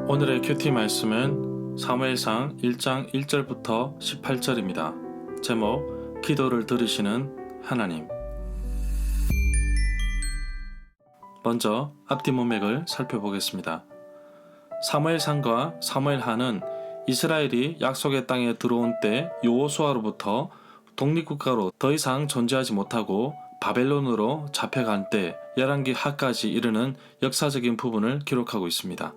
오늘의 큐티 말씀은 사무엘상 1장 1절부터 18절입니다. 제목, 기도를 들으시는 하나님. 먼저 앞뒤 문맥을 살펴보겠습니다. 사무엘상과 사무엘하는 이스라엘이 약속의 땅에 들어온 때 여호수아로부터 독립국가로 더 이상 존재하지 못하고 바벨론으로 잡혀간 때 열왕기 하까지 이르는 역사적인 부분을 기록하고 있습니다.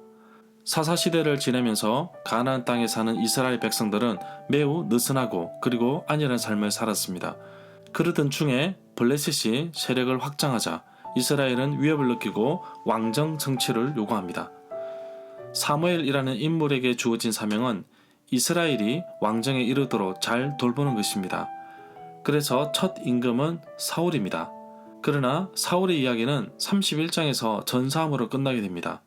사사시대를 지내면서 가나안 땅에 사는 이스라엘 백성들은 매우 느슨하고 그리고 안일한 삶을 살았습니다. 그러던 중에 블레셋이 세력을 확장하자 이스라엘은 위협을 느끼고 왕정 정치를 요구합니다. 사무엘이라는 인물에게 주어진 사명은 이스라엘이 왕정에 이르도록 잘 돌보는 것입니다. 그래서 첫 임금은 사울입니다. 그러나 사울의 이야기는 31장에서 전사함으로 끝나게 됩니다.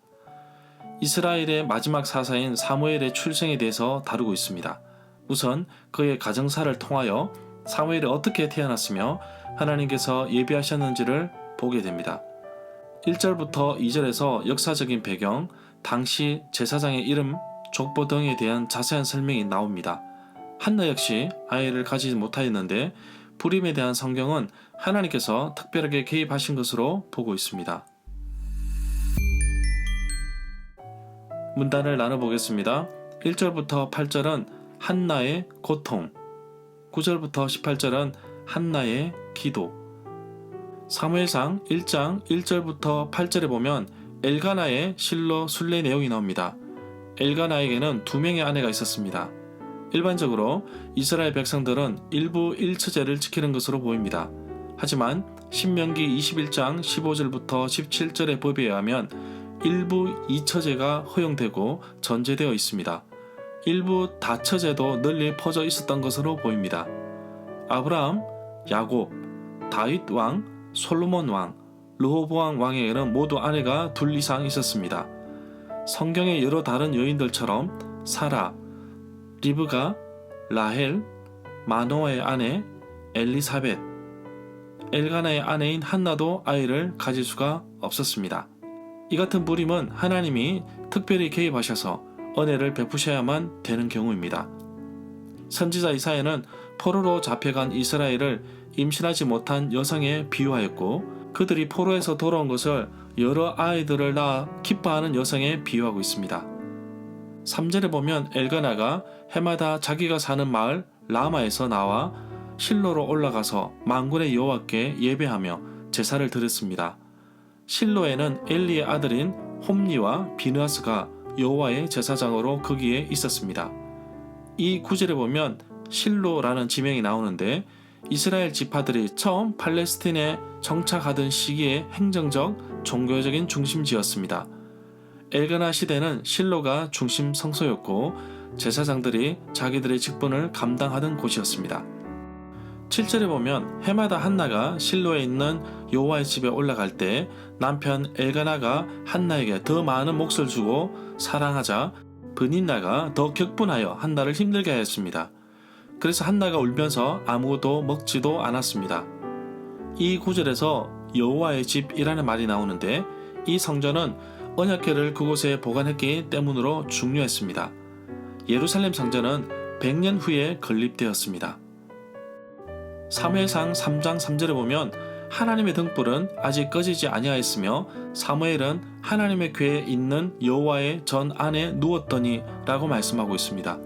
이스라엘의 마지막 사사인 사무엘의 출생에 대해서 다루고 있습니다. 우선 그의 가정사를 통하여 사무엘이 어떻게 태어났으며 하나님께서 예비하셨는지를 보게 됩니다. 1절부터 2절에서 역사적인 배경, 당시 제사장의 이름, 족보 등에 대한 자세한 설명이 나옵니다. 한나 역시 아이를 가지지 못하였는데 불임에 대한 성경은 하나님께서 특별하게 개입하신 것으로 보고 있습니다. 문단을 나눠보겠습니다. 1절부터 8절은 한나의 고통, 9절부터 18절은 한나의 기도. 사무엘상 1장 1절부터 8절에 보면 엘가나의 실로 순례 내용이 나옵니다. 엘가나에게는 2명의 아내가 있었습니다. 일반적으로 이스라엘 백성들은 일부 1처제를 지키는 것으로 보입니다. 하지만 신명기 21장 15절부터 17절의 법에 의하면 일부 2처제가 허용되고 전제되어 있습니다. 일부 다처제도 널리 퍼져 있었던 것으로 보입니다. 아브라함, 야곱, 다윗 왕, 솔로몬 왕, 르호보암 왕에게는 모두 아내가 2 이상 있었습니다. 성경의 여러 다른 여인들처럼 사라, 리브가, 라헬, 마노아의 아내, 엘리사벳, 엘가나의 아내인 한나도 아이를 가질 수가 없었습니다. 이 같은 불임은 하나님이 특별히 개입하셔서 은혜를 베푸셔야만 되는 경우입니다. 선지자 이사야는 포로로 잡혀간 이스라엘을 임신하지 못한 여성에 비유하였고 그들이 포로에서 돌아온 것을 여러 아이들을 낳아 기뻐하는 여성에 비유하고 있습니다. 3절에 보면 엘가나가 해마다 자기가 사는 마을 라마에서 나와 실로로 올라가서 만군의 여호와께 예배하며 제사를 드렸습니다. 실로에는 엘리의 아들인 홈리와 비느하스가 여호와의 제사장으로 거기에 있었습니다. 이 구절에 보면 실로라는 지명이 나오는데 이스라엘 지파들이 처음 팔레스틴에 정착하던 시기의 행정적, 종교적인 중심지였습니다. 엘가나 시대는 실로가 중심 성소였고 제사장들이 자기들의 직분을 감당하던 곳이었습니다. 7절에 보면 해마다 한나가 실로에 있는 여호와의 집에 올라갈 때 남편 엘가나가 한나에게 더 많은 몫을 주고 사랑하자 브닌나가 더 격분하여 한나를 힘들게 하였습니다. 그래서 한나가 울면서 아무것도 먹지도 않았습니다. 이 구절에서 여호와의 집이라는 말이 나오는데 이 성전은 언약궤를 그곳에 보관했기 때문으로 중요했습니다. 예루살렘 성전은 100년 후에 건립되었습니다. 사무엘상 3장 3절에 보면 하나님의 등불은 아직 꺼지지 아니하였으며 사무엘은 하나님의 궤에 있는 여호와의 전 안에 누웠더니 라고 말씀하고 있습니다.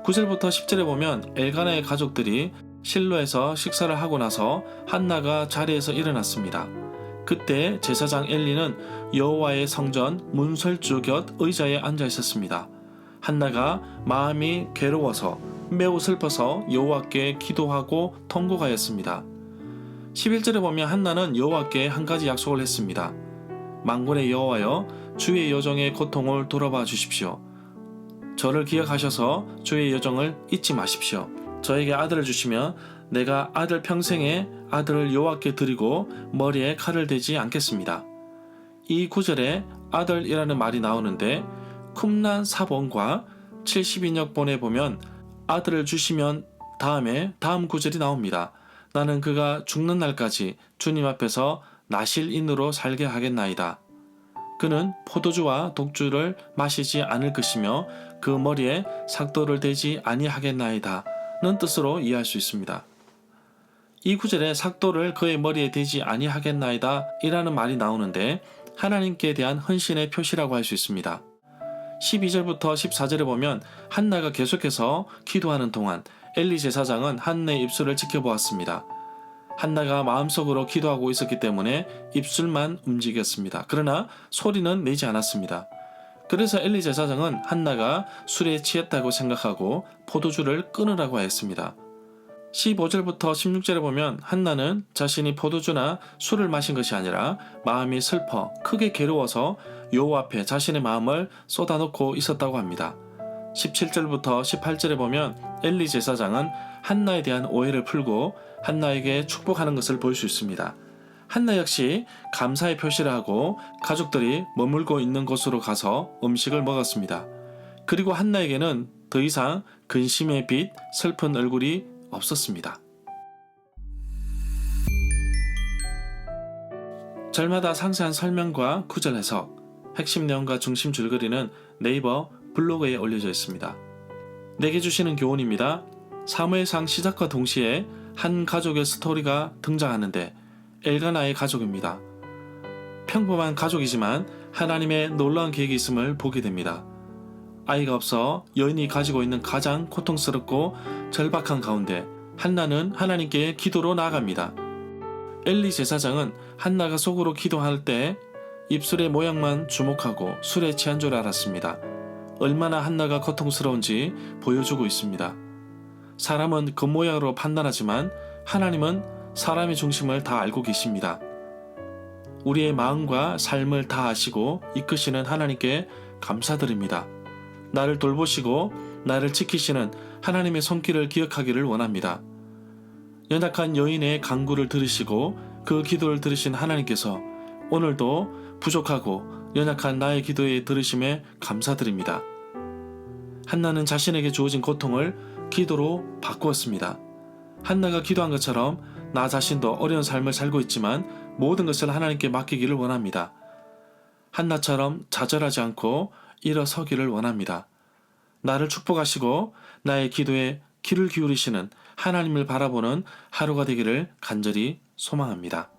9절부터 10절에 보면 엘가나의 가족들이 실로에서 식사를 하고 나서 한나가 자리에서 일어났습니다. 그때 제사장 엘리는 여호와의 성전 문설주 곁 의자에 앉아 있었습니다. 한나가 마음이 괴로워서 매우 슬퍼서 여호와께 기도하고 통곡하였습니다. 11절에 보면 한나는 여호와께 한 가지 약속을 했습니다. 만군의 여호와여, 주의 여종의 고통을 돌아봐 주십시오. 저를 기억하셔서 주의 여종을 잊지 마십시오. 저에게 아들을 주시면 내가 아들 평생에 아들을 여호와께 드리고 머리에 칼을 대지 않겠습니다. 이 구절에 아들이라는 말이 나오는데 쿰란 사본과 72역본에 보면 아들을 주시면 다음 구절이 나옵니다. 나는 그가 죽는 날까지 주님 앞에서 나실인으로 살게 하겠나이다. 그는 포도주와 독주를 마시지 않을 것이며 그 머리에 삭도를 대지 아니하겠나이다 는 뜻으로 이해할 수 있습니다. 이 구절에 삭도를 그의 머리에 대지 아니하겠나이다 이라는 말이 나오는데 하나님께 대한 헌신의 표시라고 할 수 있습니다. 12절부터 14절에 보면 한나가 계속해서 기도하는 동안 엘리 제사장은 한나의 입술을 지켜보았습니다. 한나가 마음속으로 기도하고 있었기 때문에 입술만 움직였습니다. 그러나 소리는 내지 않았습니다. 그래서 엘리 제사장은 한나가 술에 취했다고 생각하고 포도주를 끊으라고 했습니다. 15절부터 16절에 보면 한나는 자신이 포도주나 술을 마신 것이 아니라 마음이 슬퍼 크게 괴로워서 여호와 앞에 자신의 마음을 쏟아놓고 있었다고 합니다. 17절부터 18절에 보면 엘리 제사장은 한나에 대한 오해를 풀고 한나에게 축복하는 것을 볼 수 있습니다. 한나 역시 감사의 표시를 하고 가족들이 머물고 있는 곳으로 가서 음식을 먹었습니다. 그리고 한나에게는 더 이상 근심의 빛, 슬픈 얼굴이 없었습니다. 절마다 상세한 설명과 구절 해석, 핵심 내용과 중심 줄거리는 네이버 블로그에 올려져 있습니다. 내게 주시는 교훈입니다. 사무엘상 시작과 동시에 한 가족의 스토리가 등장하는데 엘가나의 가족입니다. 평범한 가족이지만 하나님의 놀라운 계획이 있음을 보게 됩니다. 아이가 없어 여인이 가지고 있는 가장 고통스럽고 절박한 가운데 한나는 하나님께 기도로 나아갑니다. 엘리 제사장은 한나가 속으로 기도할 때 입술의 모양만 주목하고 술에 취한 줄 알았습니다. 얼마나 한나가 고통스러운지 보여주고 있습니다. 사람은 겉모양으로 판단하지만 하나님은 사람의 중심을 다 알고 계십니다. 우리의 마음과 삶을 다 아시고 이끄시는 하나님께 감사드립니다. 나를 돌보시고 나를 지키시는 하나님의 손길을 기억하기를 원합니다. 연약한 여인의 간구를 들으시고 그 기도를 들으신 하나님께서 오늘도 부족하고 연약한 나의 기도에 들으심에 감사드립니다. 한나는 자신에게 주어진 고통을 기도로 바꾸었습니다. 한나가 기도한 것처럼 나 자신도 어려운 삶을 살고 있지만 모든 것을 하나님께 맡기기를 원합니다. 한나처럼 좌절하지 않고 일어서기를 원합니다. 나를 축복하시고 나의 기도에 귀를 기울이시는 하나님을 바라보는 하루가 되기를 간절히 소망합니다.